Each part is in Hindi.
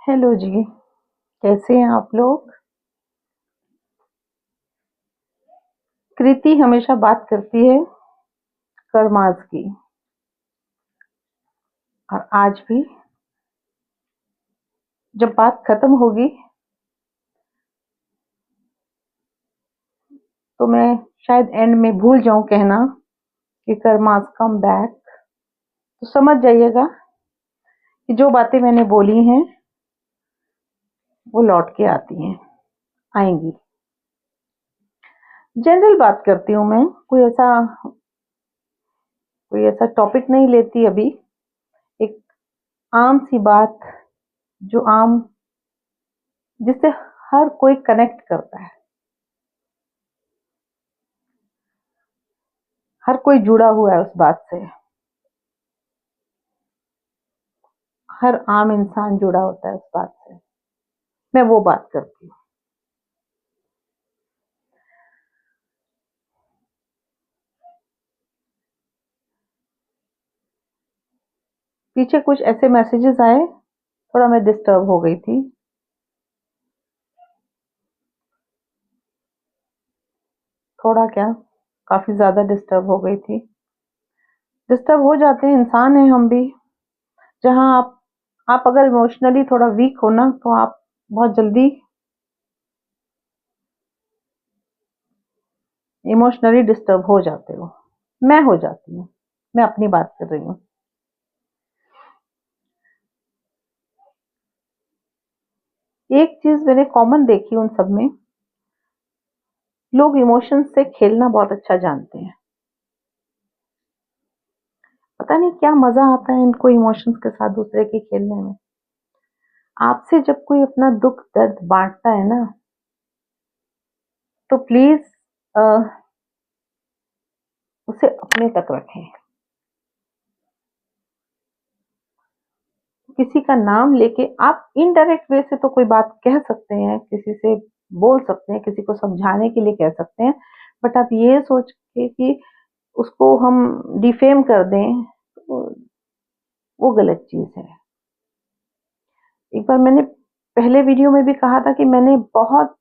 हेलो जी, कैसे हैं आप लोग? कृति हमेशा बात करती है कर्मास की, और आज भी जब बात खत्म होगी तो मैं शायद एंड में भूल जाऊं कहना कि कर्मास कम बैक। तो समझ जाइएगा कि जो बातें मैंने बोली हैं वो लौट के आती हैं, आएंगी। जनरल बात करती हूँ मैं, कोई ऐसा टॉपिक नहीं लेती अभी। एक आम सी बात, जो आम, जिससे हर कोई कनेक्ट करता है, हर कोई जुड़ा हुआ है उस बात से। हर आम इंसान जुड़ा होता है उस बात से। मैं वो बात करती हूँ। पीछे कुछ ऐसे मैसेजेस आए, थोड़ा मैं डिस्टर्ब हो गई थी। थोड़ा क्या, काफी ज्यादा डिस्टर्ब हो गई थी। डिस्टर्ब हो जाते हैं, इंसान हैं हम भी। जहां आप अगर इमोशनली थोड़ा वीक हो ना, तो आप बहुत जल्दी इमोशनली डिस्टर्ब हो जाते हो। मैं हो जाती हूँ। मैं अपनी बात कर रही हूँ। एक चीज मैंने कॉमन देखी उन सब में, लोग इमोशंस से खेलना बहुत अच्छा जानते हैं। पता नहीं क्या मजा आता है इनको इमोशंस के साथ दूसरे के खेलने में। आपसे जब कोई अपना दुख दर्द बांटता है ना, तो प्लीज उसे अपने तक रखें। किसी का नाम लेके आप इनडायरेक्ट वे से तो कोई बात कह सकते हैं, किसी से बोल सकते हैं, किसी को समझाने के लिए कह सकते हैं, बट आप ये सोच के कि उसको हम डिफेम कर दें, तो वो गलत चीज है। एक बार मैंने पहले वीडियो में भी कहा था कि मैंने बहुत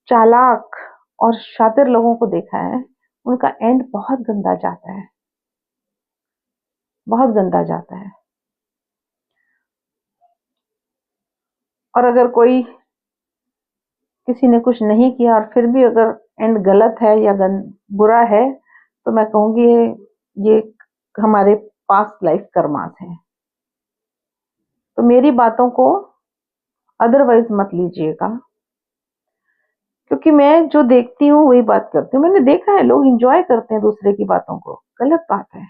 चालाक और शातिर लोगों को देखा है, उनका एंड बहुत गंदा जाता है, बहुत गंदा जाता है। और अगर कोई, किसी ने कुछ नहीं किया और फिर भी अगर एंड गलत है या बुरा है, तो मैं कहूंगी ये हमारे पास्ट लाइफ कर्मास है। तो मेरी बातों को अदरवाइज मत लीजिएगा, क्योंकि मैं जो देखती हूँ वही बात करती हूँ। मैंने देखा है लोग एंजॉय करते हैं दूसरे की बातों को, गलत बात है।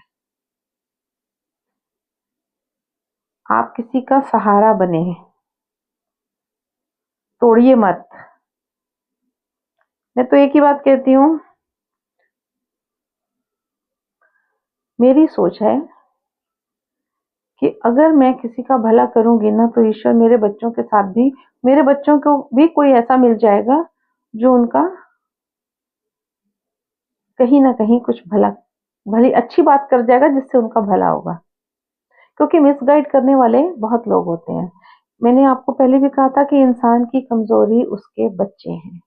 आप किसी का सहारा बने, तोड़िए मत। मैं तो एक ही बात कहती हूँ, मेरी सोच है कि अगर मैं किसी का भला करूंगी ना, तो ईश्वर मेरे बच्चों के साथ भी, मेरे बच्चों को भी कोई ऐसा मिल जाएगा जो उनका कहीं ना कहीं कुछ भला, भली अच्छी बात कर जाएगा, जिससे उनका भला होगा। क्योंकि मिसगाइड करने वाले बहुत लोग होते हैं। मैंने आपको पहले भी कहा था कि इंसान की कमजोरी उसके बच्चे हैं।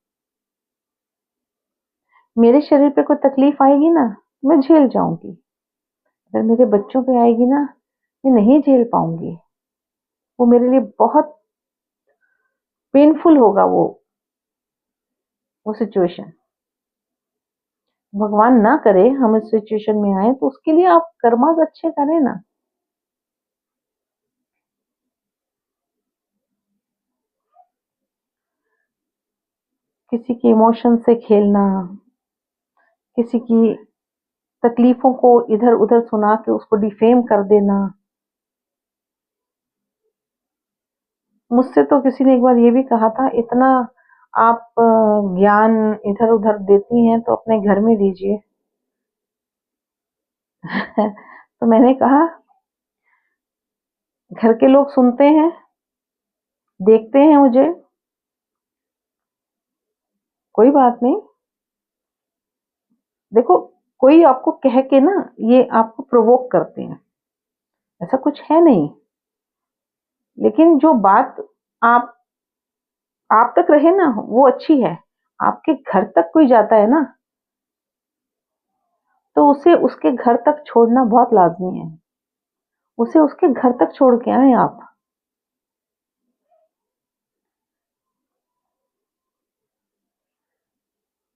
मेरे शरीर पे कोई तकलीफ आएगी ना, मैं झेल जाऊंगी। अगर मेरे बच्चों पे आएगी ना, मैं नहीं झेल पाऊंगी। वो मेरे लिए बहुत पेनफुल होगा, वो सिचुएशन। भगवान ना करे हम इस सिचुएशन में आए, तो उसके लिए आप कर्मास अच्छे करें ना। किसी के इमोशन से खेलना, किसी की तकलीफों को इधर उधर सुना के उसको डिफेम कर देना। मुझसे तो किसी ने एक बार ये भी कहा था, इतना आप ज्ञान इधर उधर देती हैं तो अपने घर में दीजिए। तो मैंने कहा, घर के लोग सुनते हैं, देखते हैं मुझे, कोई बात नहीं। देखो, कोई आपको कह के ना, ये आपको प्रोवोक करते हैं, ऐसा कुछ है नहीं। लेकिन जो बात आप आप तक रहे ना वो अच्छी है। आपके घर तक कोई जाता है ना, तो उसे उसके घर तक छोड़ना बहुत लाज़मी है। उसे उसके घर तक छोड़ के आएँ आप।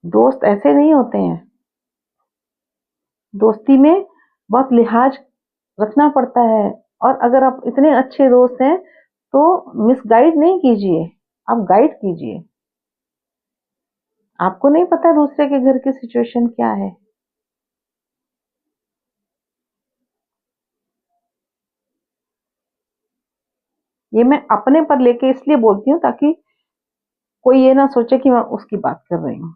दोस्त ऐसे नहीं होते हैं। दोस्ती में बहुत लिहाज़ रखना पड़ता है, और अगर आप इतने अच्छे दोस्त हैं, तो मिसगाइड नहीं कीजिए, आप गाइड कीजिए। आपको नहीं पता दूसरे के घर की सिचुएशन क्या है। ये मैं अपने पर लेके इसलिए बोलती हूँ ताकि कोई ये ना सोचे कि मैं उसकी बात कर रही हूँ।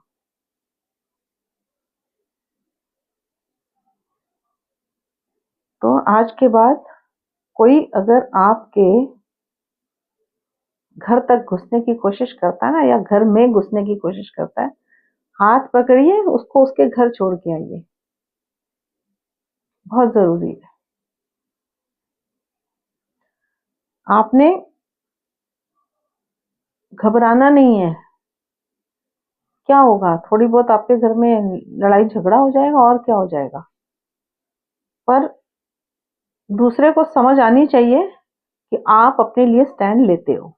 तो आज के बाद कोई अगर आपके घर तक घुसने की कोशिश करता है ना, या घर में घुसने की कोशिश करता है, हाथ पकड़िए उसको, उसके घर छोड़ के आइए। बहुत ज़रूरी है। आपने घबराना नहीं है। क्या होगा, थोड़ी बहुत आपके घर में लड़ाई झगड़ा हो जाएगा, और क्या हो जाएगा। पर दूसरे को समझ आनी चाहिए कि आप अपने लिए स्टैंड लेते हो।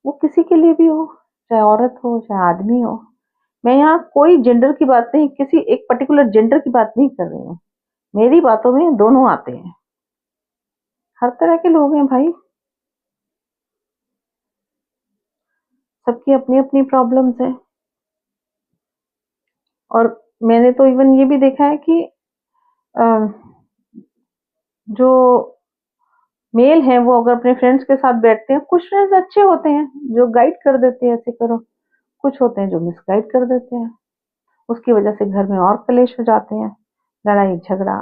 वो किसी के लिए भी हो, चाहे औरत हो चाहे आदमी हो। मैं यहाँ कोई जेंडर की बात नहीं, किसी एक पर्टिकुलर जेंडर की बात नहीं कर रही हूँ। मेरी बातों में दोनों आते हैं। हर तरह के लोग हैं भाई। सबकी अपनी अपनी प्रॉब्लम्स हैं। और मैंने तो इवन ये भी देखा है कि अ, जो मेल हैं वो अगर अपने फ्रेंड्स के साथ बैठते हैं, कुछ फ्रेंड्स अच्छे होते हैं जो गाइड कर देते हैं ऐसे करो, कुछ होते हैं जो मिसगाइड कर देते हैं। उसकी वजह से घर में और कलेश हो जाते हैं, लड़ाई झगड़ा।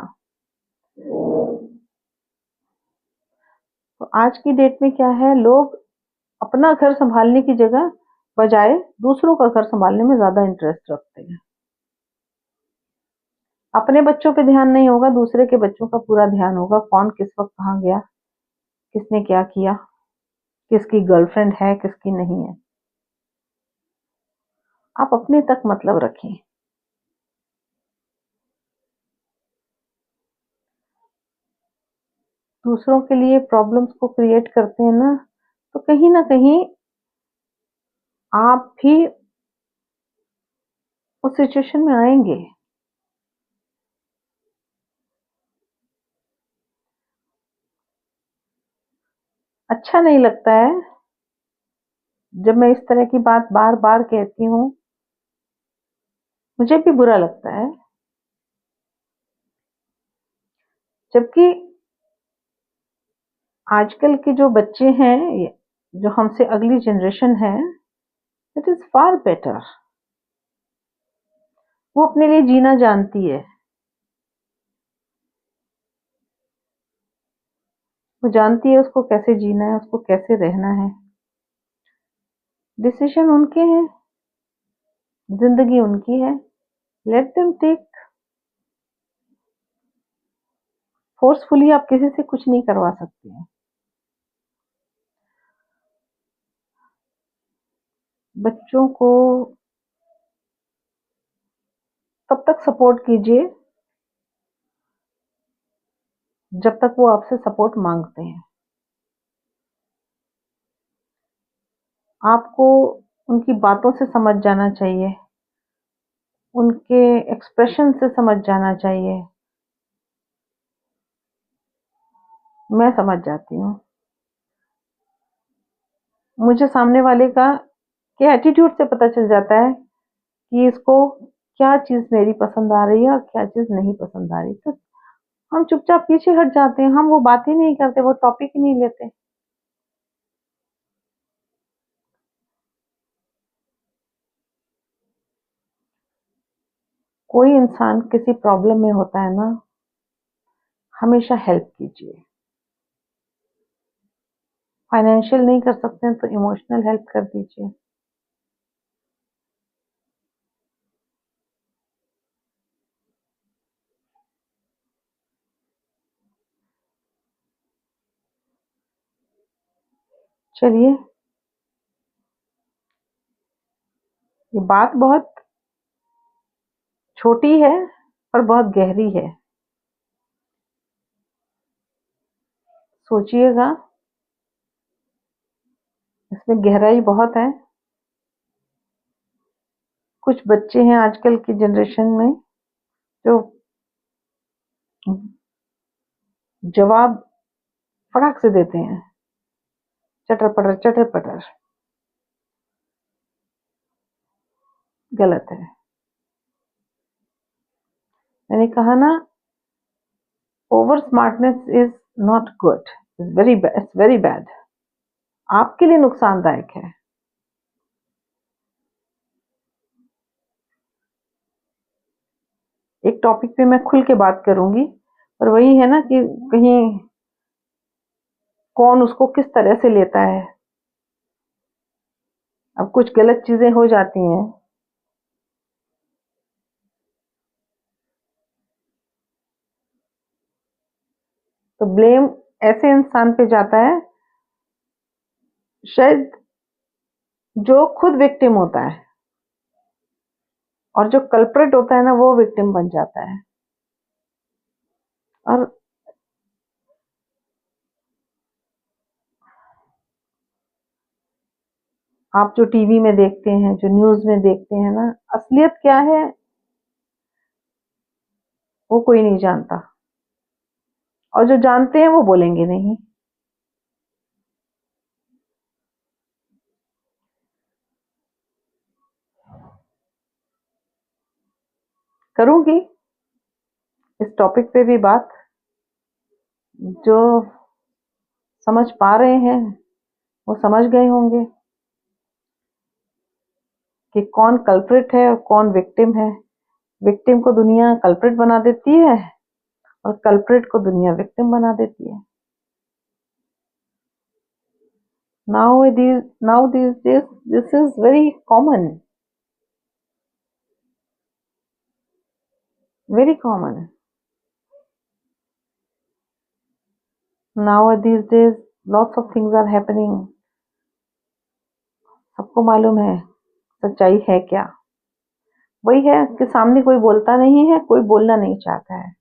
तो आज की डेट में क्या है, लोग अपना घर संभालने की जगह बजाय दूसरों का घर संभालने में ज्यादा इंटरेस्ट रखते हैं। अपने बच्चों पे ध्यान नहीं होगा, दूसरे के बच्चों का पूरा ध्यान होगा, कौन किस वक्त कहाँ गया, किसने क्या किया, किसकी गर्लफ्रेंड है किसकी नहीं है। आप अपने तक मतलब रखें। दूसरों के लिए प्रॉब्लम्स को क्रिएट करते हैं ना, तो कहीं ना कहीं आप भी उस सिचुएशन में आएंगे। अच्छा नहीं लगता है जब मैं इस तरह की बात बार बार कहती हूँ, मुझे भी बुरा लगता है। जबकि आजकल के जो बच्चे हैं, जो हमसे अगली जनरेशन है, इट इज फार बेटर। वो अपने लिए जीना जानती है। वो जानती है उसको कैसे जीना है, उसको कैसे रहना है। डिसीजन उनके हैं, जिंदगी उनकी है। Let them take. फोर्सफुली आप किसी से कुछ नहीं करवा सकते हैं। बच्चों को तब तक सपोर्ट कीजिए जब तक वो आपसे सपोर्ट मांगते हैं। आपको उनकी बातों से समझ जाना चाहिए, उनके एक्सप्रेशन से समझ जाना चाहिए। मैं समझ जाती हूँ। मुझे सामने वाले का के एटीट्यूड से पता चल जाता है कि इसको क्या चीज़ मेरी पसंद आ रही है और क्या चीज़ नहीं पसंद आ रही। तो हम चुपचाप पीछे हट जाते हैं, हम वो बात ही नहीं करते, वो टॉपिक ही नहीं लेते। कोई इंसान किसी प्रॉब्लम में होता है ना, हमेशा हेल्प कीजिए। फाइनेंशियल नहीं कर सकते हैं तो इमोशनल हेल्प कर दीजिए। चलिए, ये बात बहुत छोटी है पर बहुत गहरी है। सोचिएगा, इसमें गहराई बहुत है। कुछ बच्चे हैं आजकल की जनरेशन में जो जवाब फटाक से देते हैं, चटर पटर चटर पटर। गलत है। मैंने कहा ना, over smartness is not good, it's very bad. आपके लिए नुकसानदायक है। एक टॉपिक पे मैं खुल के बात करूंगी, पर वही है ना कि कहीं कौन उसको किस तरह से लेता है। अब कुछ गलत चीजें हो जाती हैं तो ब्लेम ऐसे इंसान पे जाता है शायद जो खुद विक्टिम होता है, और जो कल्प्रिट होता है ना वो विक्टिम बन जाता है। और आप जो टीवी में देखते हैं, जो न्यूज में देखते हैं ना, असलियत क्या है वो कोई नहीं जानता, और जो जानते हैं वो बोलेंगे नहीं। करूंगी इस टॉपिक पे भी बात। जो समझ पा रहे हैं वो समझ गए होंगे कि कौन कल्प्रिट है और कौन विक्टिम है। विक्टिम को दुनिया कल्प्रिट बना देती है और कल्प्रिट को दुनिया विक्टिम बना देती है। Now these days, this is very common, very common. Now these days, lots of things are happening. सबको मालूम है सच्चाई है क्या। वही है कि सामने कोई बोलता नहीं है, कोई बोलना नहीं चाहता है।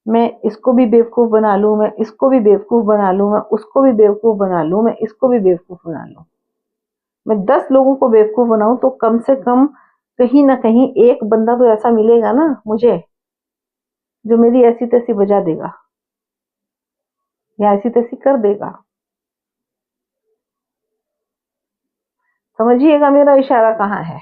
मैं इसको भी बेवकूफ बना लूं, मैं इसको भी बेवकूफ बना लूं, मैं उसको भी बेवकूफ बना लूं, मैं इसको भी बेवकूफ बना लूं। मैं 10 लोगों को बेवकूफ बनाऊं तो कम से कम कहीं ना कहीं एक बंदा तो ऐसा मिलेगा ना मुझे, जो मेरी ऐसी तैसी बजा देगा या ऐसी तैसी कर देगा। समझिएगा मेरा इशारा कहाँ है।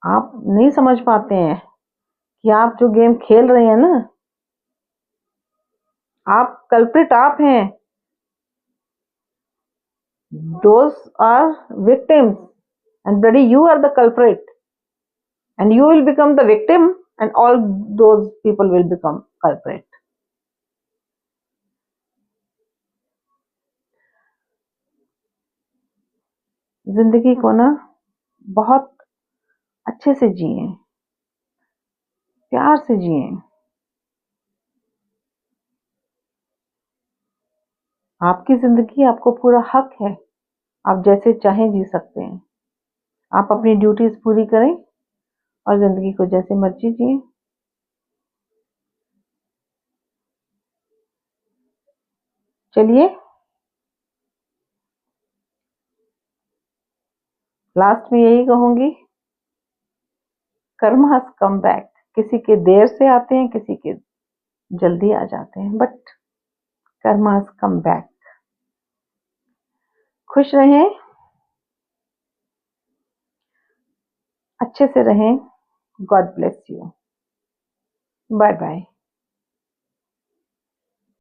आप नहीं समझ पाते हैं कि आप जो गेम खेल रहे हैं ना, आप कल्प्रिट आप हैं। those are victims, and bloody you are the culprit, and you will become the victim, and all those people will become culprit. जिंदगी को ना बहुत अच्छे से जिए, प्यार से जिए। आपकी जिंदगी, आपको पूरा हक है, आप जैसे चाहें जी सकते हैं। आप अपनी ड्यूटीज पूरी करें और जिंदगी को जैसे मर्जी जिए। चलिए, लास्ट में यही कहूंगी, कर्म हैज कम बैक। किसी के देर से आते हैं, किसी के जल्दी आ जाते हैं, बट कर्म हैज कम बैक। खुश रहें, अच्छे से रहें। God bless you. Bye bye.